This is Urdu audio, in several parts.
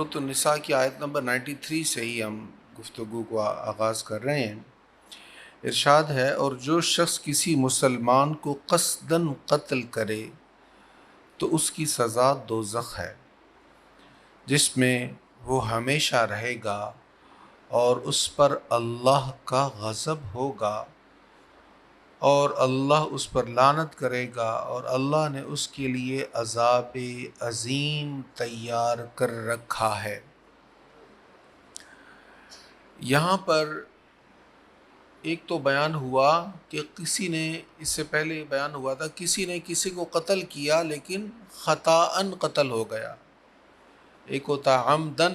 سورۃ النساء کی آیت نمبر 93 سے ہی ہم گفتگو کو آغاز کر رہے ہیں۔ ارشاد ہے، اور جو شخص کسی مسلمان کو قصداً قتل کرے تو اس کی سزا دوزخ ہے، جس میں وہ ہمیشہ رہے گا اور اس پر اللہ کا غضب ہوگا اور اللہ اس پر لعنت کرے گا اور اللہ نے اس کے لیے عذاب عظیم تیار کر رکھا ہے۔ یہاں پر ایک تو بیان ہوا کہ کسی نے، اس سے پہلے بیان ہوا تھا، کسی نے کسی کو قتل کیا لیکن خطاً قتل ہو گیا۔ ایک ہوتا عمدن،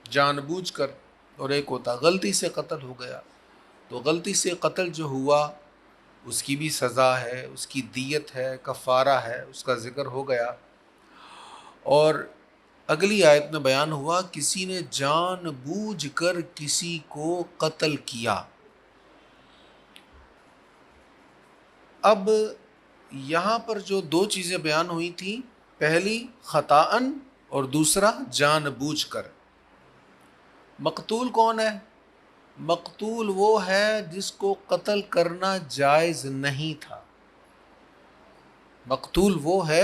جان بوجھ کر، اور ایک ہوتا غلطی سے قتل ہو گیا۔ تو غلطی سے قتل جو ہوا اس کی بھی سزا ہے، اس کی دیت ہے، کفارہ ہے، اس کا ذکر ہو گیا۔ اور اگلی آیت میں بیان ہوا کسی نے جان بوجھ کر کسی کو قتل کیا۔ اب یہاں پر جو دو چیزیں بیان ہوئی تھیں، پہلی خطاً اور دوسرا جان بوجھ کر۔ مقتول کون ہے؟ مقتول وہ ہے جس کو قتل کرنا جائز نہیں تھا۔ مقتول وہ ہے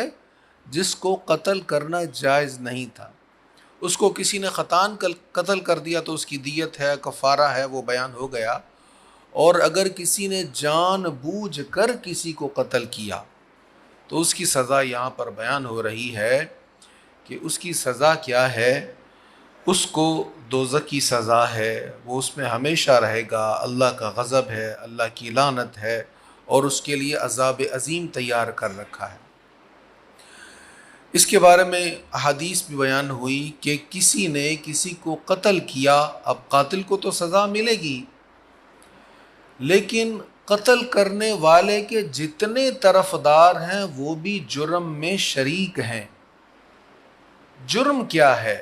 جس کو قتل کرنا جائز نہیں تھا، اس کو کسی نے خطاً قتل کر دیا تو اس کی دیت ہے، کفارہ ہے، وہ بیان ہو گیا۔ اور اگر کسی نے جان بوجھ کر کسی کو قتل کیا تو اس کی سزا یہاں پر بیان ہو رہی ہے کہ اس کی سزا کیا ہے۔ اس کو دوزخ کی سزا ہے، وہ اس میں ہمیشہ رہے گا، اللہ کا غضب ہے، اللہ کی لعنت ہے اور اس کے لیے عذاب عظیم تیار کر رکھا ہے۔ اس کے بارے میں احادیث بھی بیان ہوئی کہ کسی نے کسی کو قتل کیا، اب قاتل کو تو سزا ملے گی، لیکن قتل کرنے والے کے جتنے طرفدار ہیں وہ بھی جرم میں شریک ہیں۔ جرم کیا ہے؟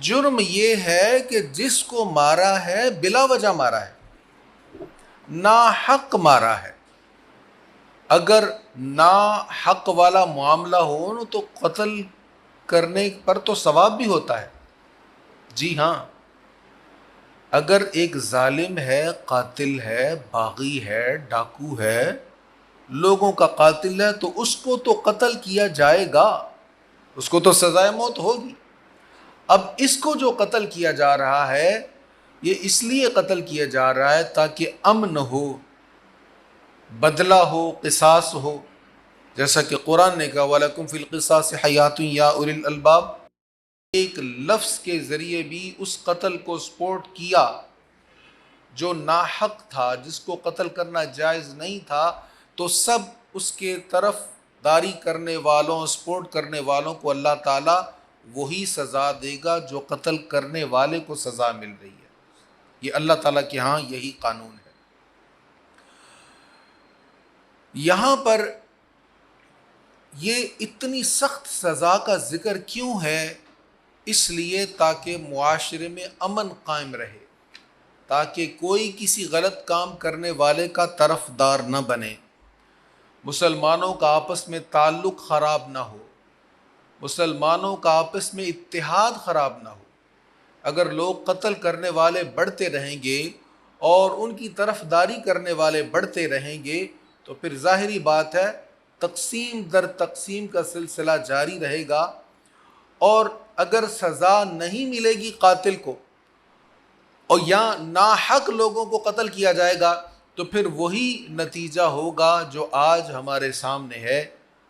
جرم یہ ہے کہ جس کو مارا ہے بلا وجہ مارا ہے، ناحق مارا ہے۔ اگر ناحق والا معاملہ ہو تو قتل کرنے پر تو ثواب بھی ہوتا ہے۔ جی ہاں، اگر ایک ظالم ہے، قاتل ہے، باغی ہے، ڈاکو ہے، لوگوں کا قاتل ہے، تو اس کو تو قتل کیا جائے گا، اس کو تو سزائے موت ہوگی۔ اب اس کو جو قتل کیا جا رہا ہے، یہ اس لیے قتل کیا جا رہا ہے تاکہ امن ہو، بدلہ ہو، قصاص ہو، جیسا کہ قرآن نے کہا وَلَكُمْ فِي الْقِصَاصِ حَيَاتٌ يَا أُولِي الْأَلْبَابِ۔ ایک لفظ کے ذریعے بھی اس قتل کو سپورٹ کیا جو ناحق تھا، جس کو قتل کرنا جائز نہیں تھا، تو سب اس کے طرف داری کرنے والوں، سپورٹ کرنے والوں کو اللہ تعالیٰ وہی سزا دے گا جو قتل کرنے والے کو سزا مل رہی ہے۔ یہ اللہ تعالیٰ کے ہاں یہی قانون ہے۔ یہاں پر یہ اتنی سخت سزا کا ذکر کیوں ہے؟ اس لیے تاکہ معاشرے میں امن قائم رہے، تاکہ کوئی کسی غلط کام کرنے والے کا طرفدار نہ بنے، مسلمانوں کا آپس میں تعلق خراب نہ ہو، مسلمانوں کا آپس میں اتحاد خراب نہ ہو۔ اگر لوگ قتل کرنے والے بڑھتے رہیں گے اور ان کی طرفداری کرنے والے بڑھتے رہیں گے تو پھر ظاہری بات ہے تقسیم در تقسیم کا سلسلہ جاری رہے گا، اور اگر سزا نہیں ملے گی قاتل کو اور یا ناحق لوگوں کو قتل کیا جائے گا تو پھر وہی نتیجہ ہوگا جو آج ہمارے سامنے ہے،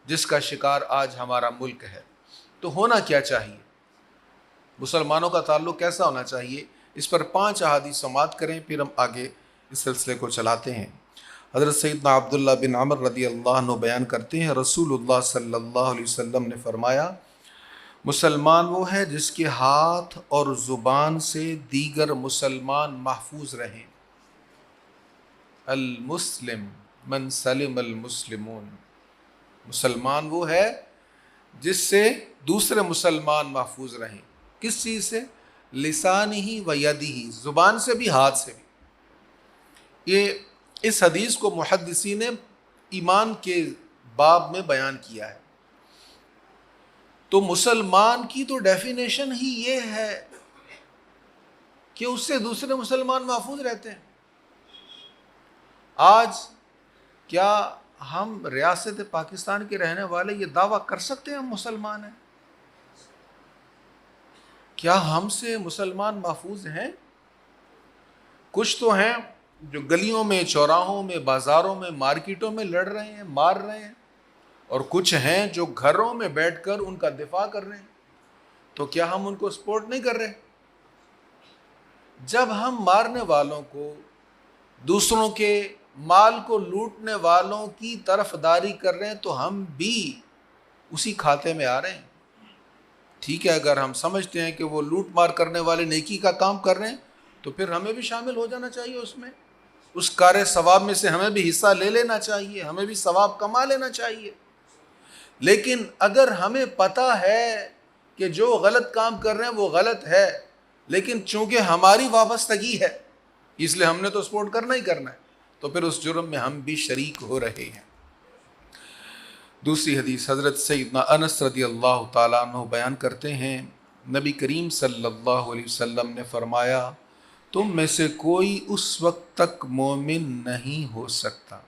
جس کا شکار آج ہمارا ملک ہے۔ تو ہونا کیا چاہیے؟ مسلمانوں کا تعلق کیسا ہونا چاہیے؟ اس پر 5 احادیث سماعت کریں، پھر ہم آگے اس سلسلے کو چلاتے ہیں۔ حضرت سیدنا عبداللہ بن عمر رضی اللہ عنہ بیان کرتے ہیں، رسول اللہ صلی اللہ علیہ وسلم نے فرمایا، مسلمان وہ ہے جس کے ہاتھ اور زبان سے دیگر مسلمان محفوظ رہیں۔ المسلم من سلم المسلمون، مسلمان وہ ہے جس سے دوسرے مسلمان محفوظ رہیں۔ کس چیز سے؟ لسانہ و یدہ، زبان سے بھی، ہاتھ سے بھی۔ یہ اس حدیث کو محدثین نے ایمان کے باب میں بیان کیا ہے۔ تو مسلمان کی تو ڈیفینیشن ہی یہ ہے کہ اس سے دوسرے مسلمان محفوظ رہتے ہیں۔ آج کیا ہم ریاست پاکستان کے رہنے والے یہ دعویٰ کر سکتے ہیں ہم مسلمان ہیں؟ کیا ہم سے مسلمان محفوظ ہیں؟ کچھ تو ہیں جو گلیوں میں، چوراہوں میں، بازاروں میں، مارکیٹوں میں لڑ رہے ہیں، مار رہے ہیں، اور کچھ ہیں جو گھروں میں بیٹھ کر ان کا دفاع کر رہے ہیں۔ تو کیا ہم ان کو سپورٹ نہیں کر رہے؟ جب ہم مارنے والوں کو، دوسروں کے مال کو لوٹنے والوں کی طرفداری کر رہے ہیں تو ہم بھی اسی کھاتے میں آ رہے ہیں۔ ٹھیک ہے، اگر ہم سمجھتے ہیں کہ وہ لوٹ مار کرنے والے نیکی کا کام کر رہے ہیں تو پھر ہمیں بھی شامل ہو جانا چاہیے اس میں، اس کار ثواب میں سے ہمیں بھی حصہ لے لینا چاہیے، ہمیں بھی ثواب کما لینا چاہیے۔ لیکن اگر ہمیں پتہ ہے کہ جو غلط کام کر رہے ہیں وہ غلط ہے، لیکن چونکہ ہماری وابستگی ہے اس لیے ہم نے تو سپورٹ کرنا ہی کرنا ہے، تو پھر اس جرم میں ہم بھی شریک ہو رہے ہیں۔ دوسری حدیث حضرت سیدنا انس رضی اللہ تعالیٰ عنہ بیان کرتے ہیں، نبی کریم صلی اللہ علیہ وسلم نے فرمایا، تم میں سے کوئی اس وقت تک مومن نہیں ہو سکتا،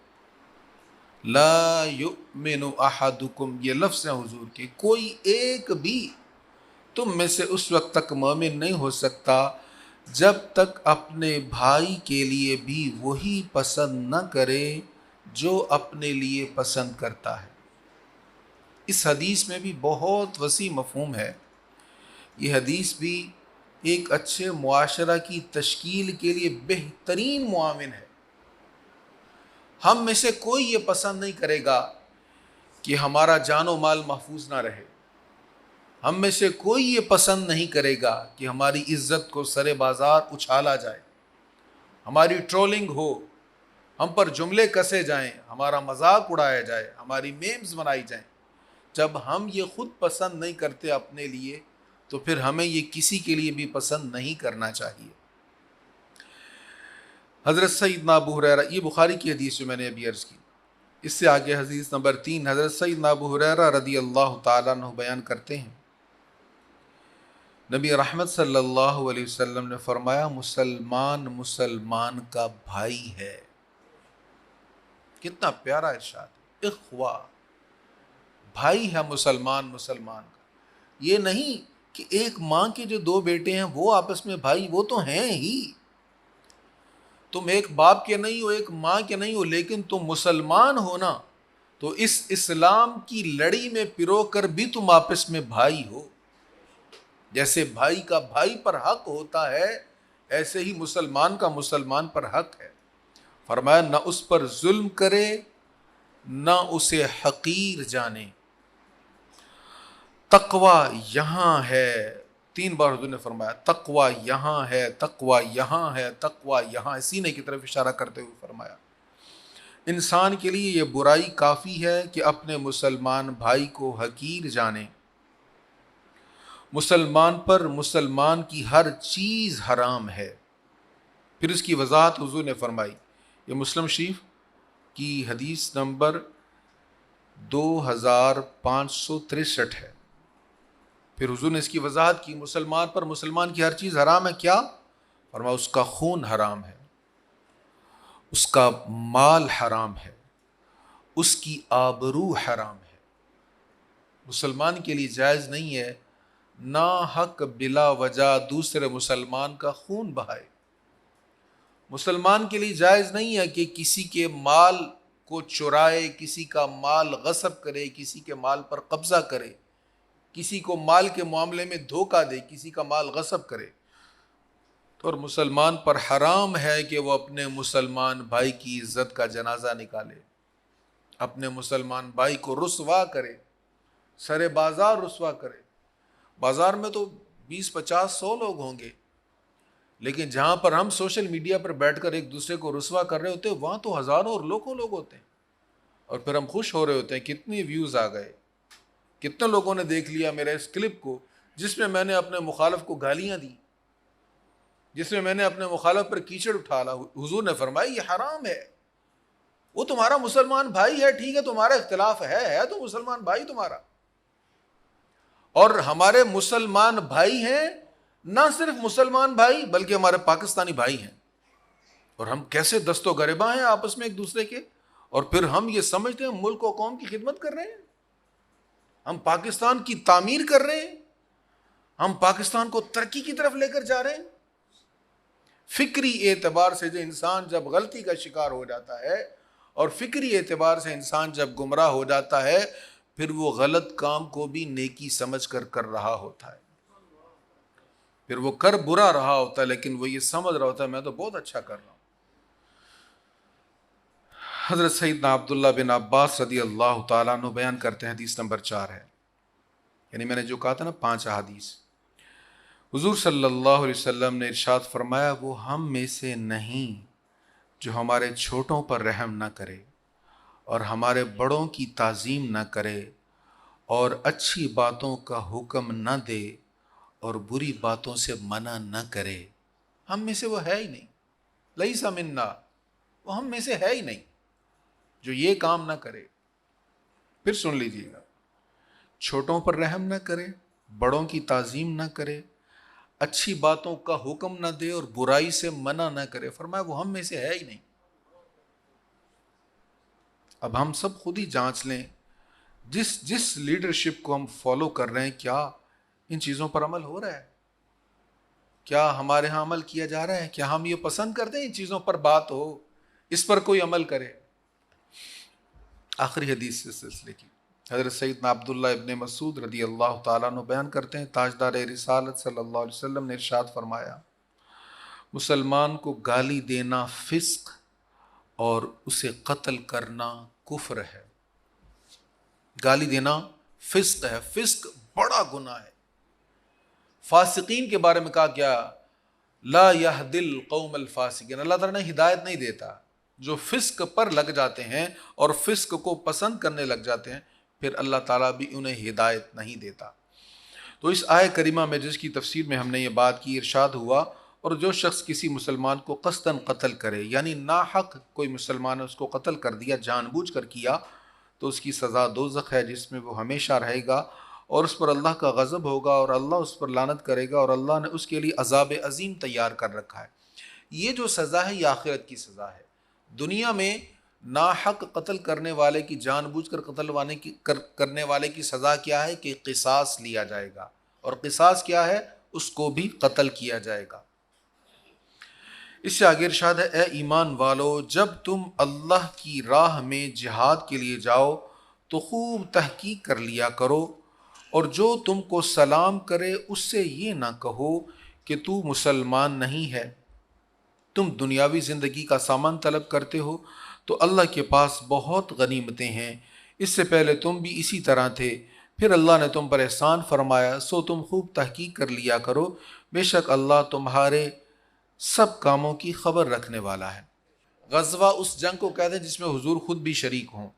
لا یؤمن احدکم، یہ لفظ ہے حضور کے، کوئی ایک بھی تم میں سے اس وقت تک مومن نہیں ہو سکتا جب تک اپنے بھائی کے لیے بھی وہی پسند نہ کرے جو اپنے لیے پسند کرتا ہے۔ اس حدیث میں بھی بہت وسیع مفہوم ہے۔ یہ حدیث بھی ایک اچھے معاشرہ کی تشکیل کے لیے بہترین معاون ہے۔ ہم میں سے کوئی یہ پسند نہیں کرے گا کہ ہمارا جان و مال محفوظ نہ رہے، ہم میں سے کوئی یہ پسند نہیں کرے گا کہ ہماری عزت کو سرے بازار اچھالا جائے، ہماری ٹرولنگ ہو، ہم پر جملے کسے جائیں، ہمارا مذاق اڑایا جائے، ہماری میمز بنائی جائیں۔ جب ہم یہ خود پسند نہیں کرتے اپنے لیے تو پھر ہمیں یہ کسی کے لیے بھی پسند نہیں کرنا چاہیے۔ حضرت سیدنا ابو ہریرہ، یہ بخاری کی حدیث جو میں نے ابھی عرض کی، اس سے آگے حدیث نمبر 3 حضرت سیدنا ابو ہریرہ رضی اللہ تعالیٰ عنہ بیان کرتے ہیں، نبی رحمت صلی اللہ علیہ وسلم نے فرمایا، مسلمان مسلمان کا بھائی ہے۔ کتنا پیارا ارشاد، اخوا، بھائی ہے مسلمان مسلمان کا۔ یہ نہیں کہ ایک ماں کے جو دو بیٹے ہیں وہ آپس میں بھائی، وہ تو ہیں ہی، تم ایک باپ کے نہیں ہو، ایک ماں کے نہیں ہو، لیکن تم مسلمان ہو نا، تو اس اسلام کی لڑی میں پرو کر بھی تم آپس میں بھائی ہو۔ جیسے بھائی کا بھائی پر حق ہوتا ہے، ایسے ہی مسلمان کا مسلمان پر حق ہے۔ فرمایا نہ اس پر ظلم کرے نہ اسے حقیر جانے۔ تقوی یہاں ہے، 3 بار حضور نے فرمایا تقوی یہاں ہے، تقوی یہاں ہے، تقوی یہاں، سینے کی طرف اشارہ کرتے ہوئے فرمایا انسان کے لیے یہ برائی کافی ہے کہ اپنے مسلمان بھائی کو حقیر جانے۔ مسلمان پر مسلمان کی ہر چیز حرام ہے۔ پھر اس کی وضاحت حضور نے فرمائی، یہ مسلم شریف کی حدیث نمبر 2563 ہے۔ پھر حضور نے اس کی وضاحت کی، مسلمان پر مسلمان کی ہر چیز حرام ہے، کیا؟ فرمایا اس کا خون حرام ہے، اس کا مال حرام ہے، اس کی آبرو حرام ہے۔ مسلمان کے لیے جائز نہیں ہے ناحق بلا وجہ دوسرے مسلمان کا خون بہائے۔ مسلمان کے لیے جائز نہیں ہے کہ کسی کے مال کو چرائے، کسی کا مال غصب کرے، کسی کے مال پر قبضہ کرے، کسی کو مال کے معاملے میں دھوکہ دے، کسی کا مال غصب کرے۔ اور مسلمان پر حرام ہے کہ وہ اپنے مسلمان بھائی کی عزت کا جنازہ نکالے، اپنے مسلمان بھائی کو رسوا کرے، سرے بازار رسوا کرے۔ بازار میں تو 20 50 100 لوگ ہوں گے، لیکن جہاں پر ہم سوشل میڈیا پر بیٹھ کر ایک دوسرے کو رسوا کر رہے ہوتے ہیں وہاں تو ہزاروں اور لاکھوں لوگ ہوتے ہیں، اور پھر ہم خوش ہو رہے ہوتے ہیں کتنی ویوز آ گئے، کتنے لوگوں نے دیکھ لیا میرے اس کلپ کو جس میں میں نے اپنے مخالف کو گالیاں دی، جس میں میں نے اپنے مخالف پر کیچڑ اٹھالا۔ حضور نے فرمایا یہ حرام ہے۔ وہ تمہارا مسلمان بھائی ہے، ٹھیک ہے، تمہارا اختلاف ہے تو مسلمان بھائی تمہارا، اور ہمارے مسلمان بھائی ہیں، نہ صرف مسلمان بھائی بلکہ ہمارے پاکستانی بھائی ہیں، اور ہم کیسے دست و گریباں ہیں آپس میں ایک دوسرے کے، اور پھر ہم یہ سمجھتے ہیں ملک و قوم کی خدمت کر رہے ہیں، ہم پاکستان کی تعمیر کر رہے ہیں، ہم پاکستان کو ترقی کی طرف لے کر جا رہے ہیں۔ فکری اعتبار سے جو انسان جب غلطی کا شکار ہو جاتا ہے، اور فکری اعتبار سے انسان جب گمراہ ہو جاتا ہے، پھر وہ غلط کام کو بھی نیکی سمجھ کر کر رہا ہوتا ہے، پھر وہ کر برا رہا ہوتا ہے لیکن وہ یہ سمجھ رہا ہوتا ہے میں تو بہت اچھا کر رہا ہوں۔ حضرت سیدنا عبداللہ بن عباس رضی اللہ تعالیٰ عنہ بیان کرتے ہیں، حدیث نمبر 4 ہے، یعنی میں نے جو کہا تھا نا 5 احادیث، حضور صلی اللہ علیہ وسلم نے ارشاد فرمایا، وہ ہم میں سے نہیں جو ہمارے چھوٹوں پر رحم نہ کرے اور ہمارے بڑوں کی تعظیم نہ کرے اور اچھی باتوں کا حکم نہ دے اور بری باتوں سے منع نہ کرے، ہم میں سے وہ ہے ہی نہیں، لیس منا، وہ ہم میں سے ہے ہی نہیں جو یہ کام نہ کرے۔ پھر سن لیجیے گا، چھوٹوں پر رحم نہ کرے، بڑوں کی تعظیم نہ کرے، اچھی باتوں کا حکم نہ دے اور برائی سے منع نہ کرے، فرمایا وہ ہم میں سے ہے ہی نہیں۔ اب ہم سب خود ہی جانچ لیں، جس لیڈرشپ کو ہم فالو کر رہے ہیں، کیا ان چیزوں پر عمل ہو رہا ہے؟ کیا ہمارے ہاں عمل کیا جا رہا ہے؟ کیا ہم یہ پسند کرتے ہیں ان چیزوں پر بات ہو، اس پر کوئی عمل کرے؟ آخری حدیث سے سلسلے کی، حضرت سیدنا عبداللہ ابن مسعود رضی اللہ تعالیٰ عنہ بیان کرتے ہیں، تاجدار رسالت صلی اللہ علیہ وسلم نے ارشاد فرمایا، مسلمان کو گالی دینا فسق اور اسے قتل کرنا کفر ہے۔ گالی دینا فسق ہے، فسق بڑا گناہ ہے۔ فاسقین کے بارے میں کہا کیا، لا یہدی القوم الفاسقین، اللہ تعالیٰ نے ہدایت نہیں دیتا، جو فسق پر لگ جاتے ہیں اور فسق کو پسند کرنے لگ جاتے ہیں، پھر اللہ تعالیٰ بھی انہیں ہدایت نہیں دیتا۔ تو اس آیہ کریمہ میں جس کی تفسیر میں ہم نے یہ بات کی، ارشاد ہوا، اور جو شخص کسی مسلمان کو قصداً قتل کرے، یعنی ناحق کوئی مسلمان نے اس کو قتل کر دیا، جان بوجھ کر کیا، تو اس کی سزا دوزخ ہے جس میں وہ ہمیشہ رہے گا، اور اس پر اللہ کا غضب ہوگا اور اللہ اس پر لعنت کرے گا، اور اللہ نے اس کے لیے عذاب عظیم تیار کر رکھا ہے۔ یہ جو سزا ہے یہ آخرت کی سزا ہے۔ دنیا میں ناحق قتل کرنے والے کی، جان بوجھ کر قتل کرنے والے کی سزا کیا ہے کہ قصاص لیا جائے گا، اور قصاص کیا ہے، اس کو بھی قتل کیا جائے گا۔ اس سے آگے ارشاد ہے، اے ایمان والو، جب تم اللہ کی راہ میں جہاد کے لیے جاؤ تو خوب تحقیق کر لیا کرو، اور جو تم کو سلام کرے اس سے یہ نہ کہو کہ تو مسلمان نہیں ہے۔ تم دنیاوی زندگی کا سامان طلب کرتے ہو تو اللہ کے پاس بہت غنیمتیں ہیں، اس سے پہلے تم بھی اسی طرح تھے، پھر اللہ نے تم پر احسان فرمایا، سو تم خوب تحقیق کر لیا کرو، بے شک اللہ تمہارے سب کاموں کی خبر رکھنے والا ہے۔ غزوہ اس جنگ کو کہتے ہیں جس میں حضور خود بھی شریک ہوں،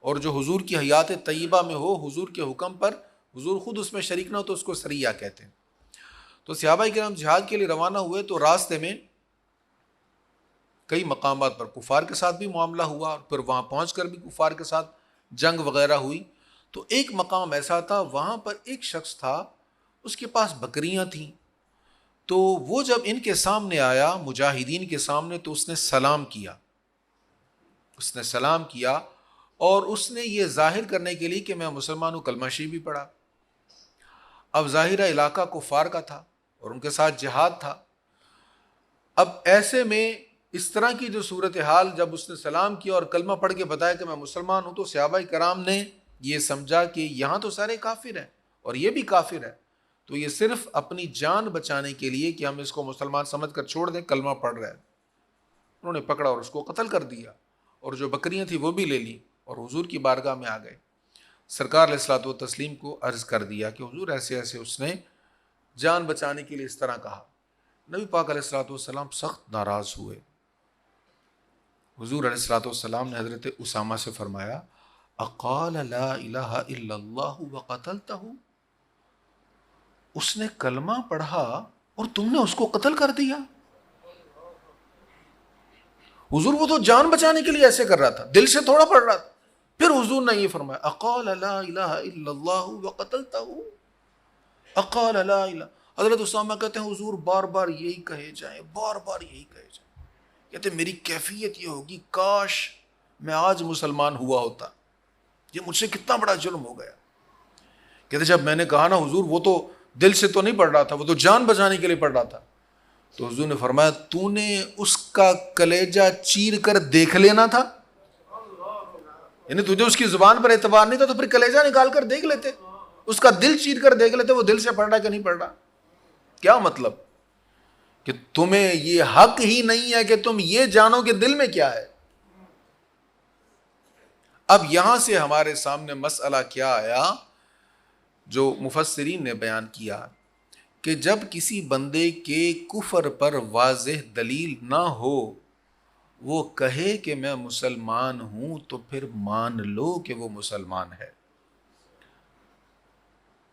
اور جو حضور کی حیات طیبہ میں ہو، حضور کے حکم پر حضور خود اس میں شریک نہ ہو تو اس کو سریہ کہتے ہیں۔ تو صحابہ کرام جہاد کے لیے روانہ ہوئے تو راستے میں کئی مقامات پر کفار کے ساتھ بھی معاملہ ہوا، اور پھر وہاں پہنچ کر بھی کفار کے ساتھ جنگ وغیرہ ہوئی۔ تو ایک مقام ایسا تھا، وہاں پر ایک شخص تھا، اس کے پاس بکریاں تھیں، تو وہ جب ان کے سامنے آیا، مجاہدین کے سامنے، تو اس نے سلام کیا، اور اس نے یہ ظاہر کرنے کے لیے کہ میں مسلمان ہوں، کلمہ شریف بھی پڑھا۔ اب ظاہرہ علاقہ کفار کا تھا اور ان کے ساتھ جہاد تھا۔ اب ایسے میں اس طرح کی جو صورتحال، جب اس نے سلام کیا اور کلمہ پڑھ کے بتایا کہ میں مسلمان ہوں، تو صحابہ کرام نے یہ سمجھا کہ یہاں تو سارے کافر ہیں اور یہ بھی کافر ہے، تو یہ صرف اپنی جان بچانے کے لیے کہ ہم اس کو مسلمان سمجھ کر چھوڑ دیں، کلمہ پڑھ رہا ہے، انہوں نے پکڑا اور اس کو قتل کر دیا، اور جو بکریاں تھیں وہ بھی لے لیں، اور حضور کی بارگاہ میں آ گئے۔ سرکار علیہ الصلوۃ والتسلیم کو عرض کر دیا کہ حضور ایسے ایسے اس نے جان بچانے کے لیے اس طرح کہا۔ نبی پاک علیہ الصلوۃ والسلام سخت ناراض ہوئے۔ حضور علیہ الصلوۃ والسلام نے حضرت اسامہ سے فرمایا، اقال لا الہ الا اللہ وقتلتہ، اس نے کلمہ پڑھا اور تم نے اس کو قتل کر دیا؟ حضور وہ تو جان بچانے کے لیے ایسے کر رہا تھا، دل سے تھوڑا پڑھ رہا تھا۔ پھر حضور نے یہ فرمایا، اقال لا الہ الا اللہ وقتلتہ، اقال لا الہ، حضرت اسامہ کہتے ہیں حضور بار بار یہی کہے جائیں، بار بار یہی کہے جائیں. کہتے ہیں میری کیفیت یہ ہوگی کاش میں آج مسلمان ہوا ہوتا، یہ مجھ سے کتنا بڑا جرم ہو گیا. کہتے جب میں نے کہا نا حضور وہ تو دل سے تو نہیں پڑھ رہا تھا، وہ تو جان بچانے کے لیے پڑھ رہا تھا، تو حضور نے فرمایا تو نے اس کا کلیجہ چیر کر دیکھ لینا تھا. یعنی تجھے اس کی زبان پر اعتبار نہیں تھا تو پھر کلیجہ نکال کر دیکھ لیتے، اس کا دل چیر کر دیکھ لیتے وہ دل سے پڑھ رہا کہ نہیں پڑھ رہا. کیا مطلب کہ تمہیں یہ حق ہی نہیں ہے کہ تم یہ جانو کہ دل میں کیا ہے. اب یہاں سے ہمارے سامنے مسئلہ کیا آیا جو مفسرین نے بیان کیا کہ جب کسی بندے کے کفر پر واضح دلیل نہ ہو، وہ کہے کہ میں مسلمان ہوں تو پھر مان لو کہ وہ مسلمان ہے.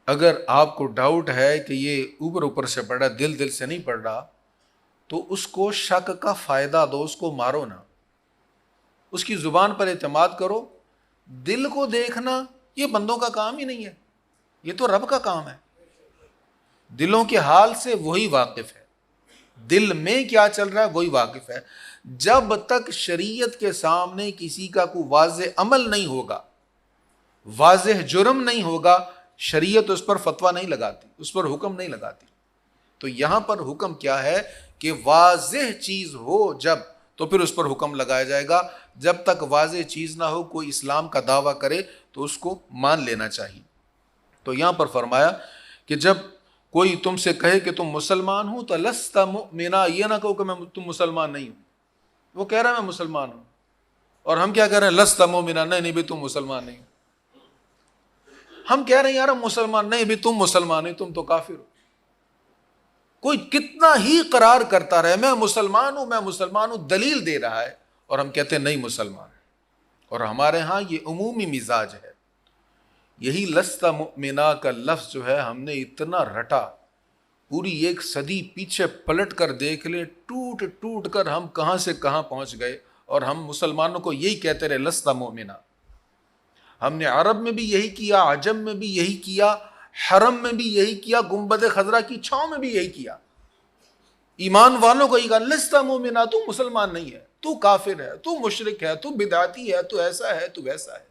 اگر آپ کو ڈاؤٹ ہے کہ یہ اوپر اوپر سے پڑھ رہا، دل سے نہیں پڑھ رہا، تو اس کو شک کا فائدہ دو، اس کو مارو نہ، اس کی زبان پر اعتماد کرو. دل کو دیکھنا یہ بندوں کا کام ہی نہیں ہے، یہ تو رب کا کام ہے. دلوں کے حال سے وہی واقف ہے، دل میں کیا چل رہا ہے وہی واقف ہے. جب تک شریعت کے سامنے کسی کا کوئی واضح عمل نہیں ہوگا، واضح جرم نہیں ہوگا، شریعت اس پر فتویٰ نہیں لگاتی، اس پر حکم نہیں لگاتی. تو یہاں پر حکم کیا ہے کہ واضح چیز ہو جب، تو پھر اس پر حکم لگایا جائے گا. جب تک واضح چیز نہ ہو، کوئی اسلام کا دعویٰ کرے تو اس کو مان لینا چاہیے. تو یہاں پر فرمایا کہ جب کوئی تم سے کہے کہ تم مسلمان ہو تو لست مؤمنا، یہ نہ کہو کہ تم مسلمان نہیں ہو. وہ کہہ رہا ہے میں مسلمان ہوں، اور ہم کیا کہہ رہے ہیں لست مؤمنا، نہیں بھی تم مسلمان نہیں ہو. ہم کہہ رہے ہیں یار ہم مسلمان، نہیں بھی تم مسلمان نہیں، تم تو کافر ہو. کوئی کتنا ہی قرار کرتا رہے میں مسلمان ہوں میں مسلمان ہوں، دلیل دے رہا ہے، اور ہم کہتے ہیں نہیں مسلمان. اور ہمارے ہاں یہ عمومی مزاج ہے. یہی لست مؤمنا کا لفظ جو ہے ہم نے اتنا رٹا، پوری ایک صدی پیچھے پلٹ کر دیکھ لیں، ٹوٹ ٹوٹ کر ہم کہاں سے کہاں پہنچ گئے، اور ہم مسلمانوں کو یہی کہتے رہے لست مؤمنا. ہم نے عرب میں بھی یہی کیا، عجم میں بھی یہی کیا، حرم میں بھی یہی کیا، گنبد خضرا کی چھاؤں میں بھی یہی کیا. ایمان والوں کو یہ کہا لست مؤمنا، تو مسلمان نہیں ہے، تو کافر ہے، تو مشرک ہے، تو بدعتی ہے، تو ایسا ہے، تو ویسا ہے.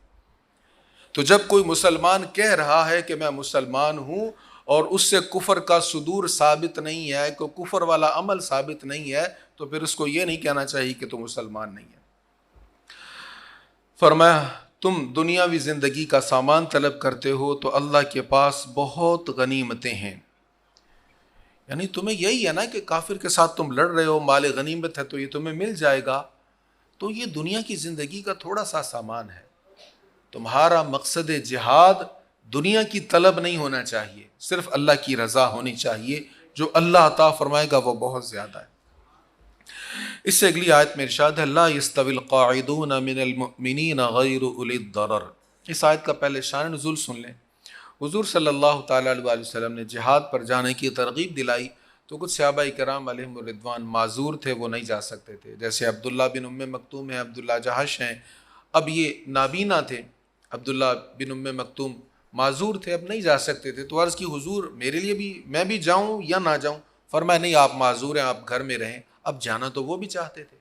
تو جب کوئی مسلمان کہہ رہا ہے کہ میں مسلمان ہوں اور اس سے کفر کا صدور ثابت نہیں ہے، کوئی کفر والا عمل ثابت نہیں ہے، تو پھر اس کو یہ نہیں کہنا چاہیے کہ تو مسلمان نہیں ہے. فرمایا تم دنیاوی زندگی کا سامان طلب کرتے ہو تو اللہ کے پاس بہت غنیمتیں ہیں. یعنی تمہیں یہی ہے نا کہ کافر کے ساتھ تم لڑ رہے ہو، مال غنیمت ہے تو یہ تمہیں مل جائے گا. تو یہ دنیا کی زندگی کا تھوڑا سا سامان ہے. تمہارا مقصد جہاد دنیا کی طلب نہیں ہونا چاہیے، صرف اللہ کی رضا ہونی چاہیے. جو اللہ عطا فرمائے گا وہ بہت زیادہ ہے. اس سے اگلی آیت میں ارشاد ہے لا یستوی القاعدون من المؤمنین غیر اولی الضرر. اس آیت کا پہلے شان نزول سن لیں. حضور صلی اللہ تعالیٰ علیہ وسلم نے جہاد پر جانے کی ترغیب دلائی تو کچھ صحابہ کرام علیہم الرضوان معذور تھے، وہ نہیں جا سکتے تھے. جیسے عبداللہ بن ام مکتوم ہیں، عبداللہ جہش ہیں. اب یہ نابینا تھے، عبداللہ بن ام مکتوم معذور تھے، اب نہیں جا سکتے تھے. تو عرض کی حضور میرے لیے بھی، میں بھی جاؤں یا نہ جاؤں؟ فرمایا نہیں، آپ معذور ہیں، آپ گھر میں رہیں. اب جانا تو وہ بھی چاہتے تھے،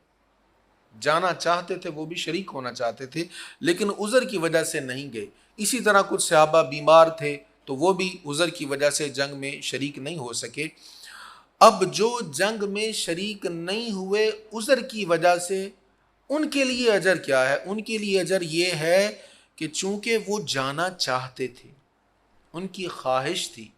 جانا چاہتے تھے، وہ بھی شریک ہونا چاہتے تھے، لیکن عذر کی وجہ سے نہیں گئے. اسی طرح کچھ صحابہ بیمار تھے تو وہ بھی عذر کی وجہ سے جنگ میں شریک نہیں ہو سکے. اب جو جنگ میں شریک نہیں ہوئے عذر کی وجہ سے، ان کے لیے اجر کیا ہے؟ ان کے لیے اجر یہ ہے کہ چونکہ وہ جانا چاہتے تھے، ان کی خواہش تھی.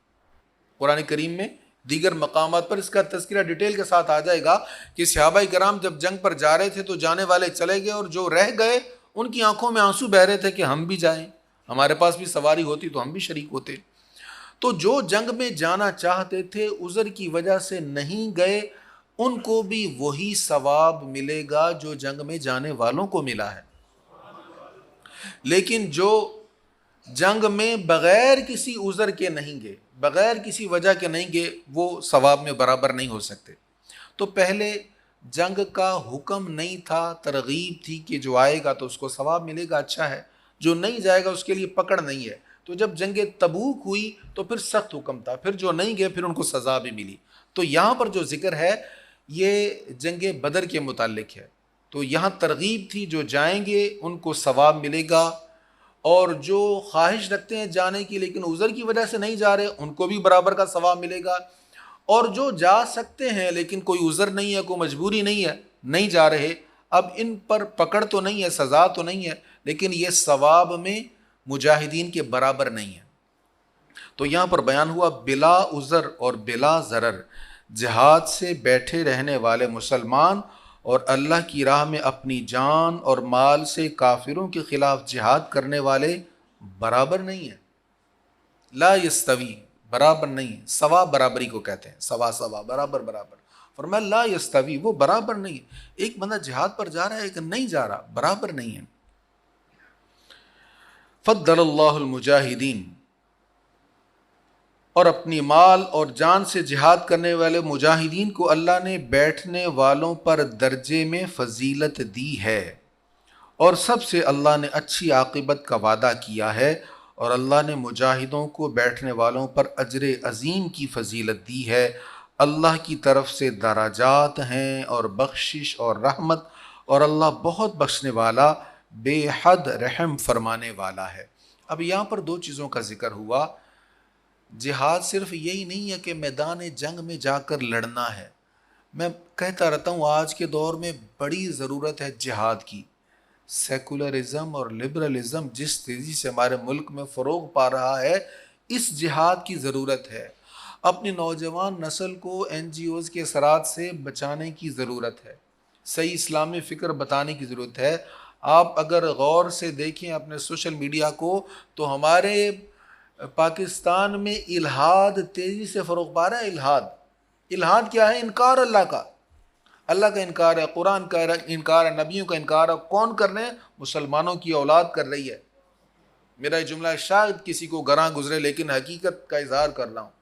قرآن کریم میں دیگر مقامات پر اس کا تذکرہ ڈیٹیل کے ساتھ آ جائے گا کہ صحابہ کرام جب جنگ پر جا رہے تھے تو جانے والے چلے گئے، اور جو رہ گئے ان کی آنکھوں میں آنسو بہ رہے تھے کہ ہم بھی جائیں، ہمارے پاس بھی سواری ہوتی تو ہم بھی شریک ہوتے. تو جو جنگ میں جانا چاہتے تھے عذر کی وجہ سے نہیں گئے، ان کو بھی وہی ثواب ملے گا جو جنگ میں جانے والوں کو ملا ہے. لیکن جو جنگ میں بغیر کسی عذر کے نہیں گئے، بغیر کسی وجہ کے نہیں گئے، وہ ثواب میں برابر نہیں ہو سکتے. تو پہلے جنگ کا حکم نہیں تھا، ترغیب تھی کہ جو آئے گا تو اس کو ثواب ملے گا، اچھا ہے. جو نہیں جائے گا اس کے لیے پکڑ نہیں ہے. تو جب جنگ تبوک ہوئی تو پھر سخت حکم تھا، پھر جو نہیں گئے پھر ان کو سزا بھی ملی۔ تو یہاں پر جو ذکر ہے یہ جنگ بدر کے متعلق ہے، تو یہاں ترغیب تھی جو جائیں گے ان کو ثواب ملے گا، اور جو خواہش رکھتے ہیں جانے کی لیکن عذر کی وجہ سے نہیں جا رہے ان کو بھی برابر کا ثواب ملے گا، اور جو جا سکتے ہیں لیکن کوئی عذر نہیں ہے، کوئی مجبوری نہیں ہے، نہیں جا رہے، اب ان پر پکڑ تو نہیں ہے، سزا تو نہیں ہے، لیکن یہ ثواب میں مجاہدین کے برابر نہیں ہے۔ تو یہاں پر بیان ہوا بلا عذر اور بلا ضرر جہاد سے بیٹھے رہنے والے مسلمان اور اللہ کی راہ میں اپنی جان اور مال سے کافروں کے خلاف جہاد کرنے والے برابر نہیں ہیں۔ لا یستوی، برابر نہیں، سوا برابری کو کہتے ہیں، سوا سوا، برابر برابر، فرمایا لا یستوی، وہ برابر نہیں ہے۔ ایک بندہ جہاد پر جا رہا ہے ایک نہیں جا رہا، برابر نہیں ہے۔ فضل اللہ المجاہدین، اور اپنی مال اور جان سے جہاد کرنے والے مجاہدین کو اللہ نے بیٹھنے والوں پر درجے میں فضیلت دی ہے، اور سب سے اللہ نے اچھی عاقبت کا وعدہ کیا ہے، اور اللہ نے مجاہدوں کو بیٹھنے والوں پر اجر عظیم کی فضیلت دی ہے۔ اللہ کی طرف سے درجات ہیں اور بخشش اور رحمت، اور اللہ بہت بخشنے والا بے حد رحم فرمانے والا ہے۔ اب یہاں پر دو چیزوں کا ذکر ہوا۔ جہاد صرف یہی نہیں ہے کہ میدان جنگ میں جا کر لڑنا ہے، میں کہتا رہتا ہوں آج کے دور میں بڑی ضرورت ہے جہاد کی۔ سیکولرزم اور لبرلزم جس تیزی سے ہمارے ملک میں فروغ پا رہا ہے، اس جہاد کی ضرورت ہے۔ اپنی نوجوان نسل کو این جی اوز کے اثرات سے بچانے کی ضرورت ہے، صحیح اسلامی فکر بتانے کی ضرورت ہے۔ آپ اگر غور سے دیکھیں اپنے سوشل میڈیا کو تو ہمارے پاکستان میں الحاد تیزی سے فروغ پا رہا ہے۔ الحاد کیا ہے؟ انکار اللہ کا، اللہ کا انکار ہے، قرآن کا انکار ہے، نبیوں کا انکار ہے۔ کون کر رہے ہیں؟ مسلمانوں کی اولاد کر رہی ہے۔ میرا یہ جملہ شاید کسی کو گراں گزرے لیکن حقیقت کا اظہار کر رہا ہوں۔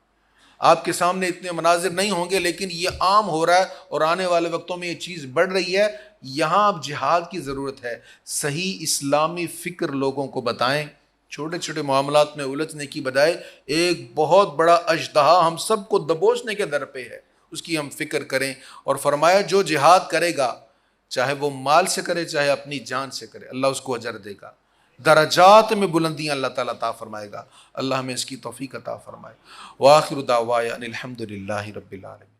آپ کے سامنے اتنے مناظر نہیں ہوں گے لیکن یہ عام ہو رہا ہے، اور آنے والے وقتوں میں یہ چیز بڑھ رہی ہے۔ یہاں اب جہاد کی ضرورت ہے، صحیح اسلامی فکر لوگوں کو بتائیں۔ چھوٹے چھوٹے معاملات میں الجھنے کی بجائے ایک بہت بڑا اژدہا ہم سب کو دبوچنے کے در پہ ہے، اس کی ہم فکر کریں۔ اور فرمایا جو جہاد کرے گا چاہے وہ مال سے کرے چاہے اپنی جان سے کرے، اللہ اس کو اجر دے گا، درجات میں بلندیاں اللہ تعالیٰ عطا فرمائے گا۔ اللہ ہمیں اس کی توفیق عطا فرمائے۔ وآخر دعوانا الحمد للہ رب العالمین۔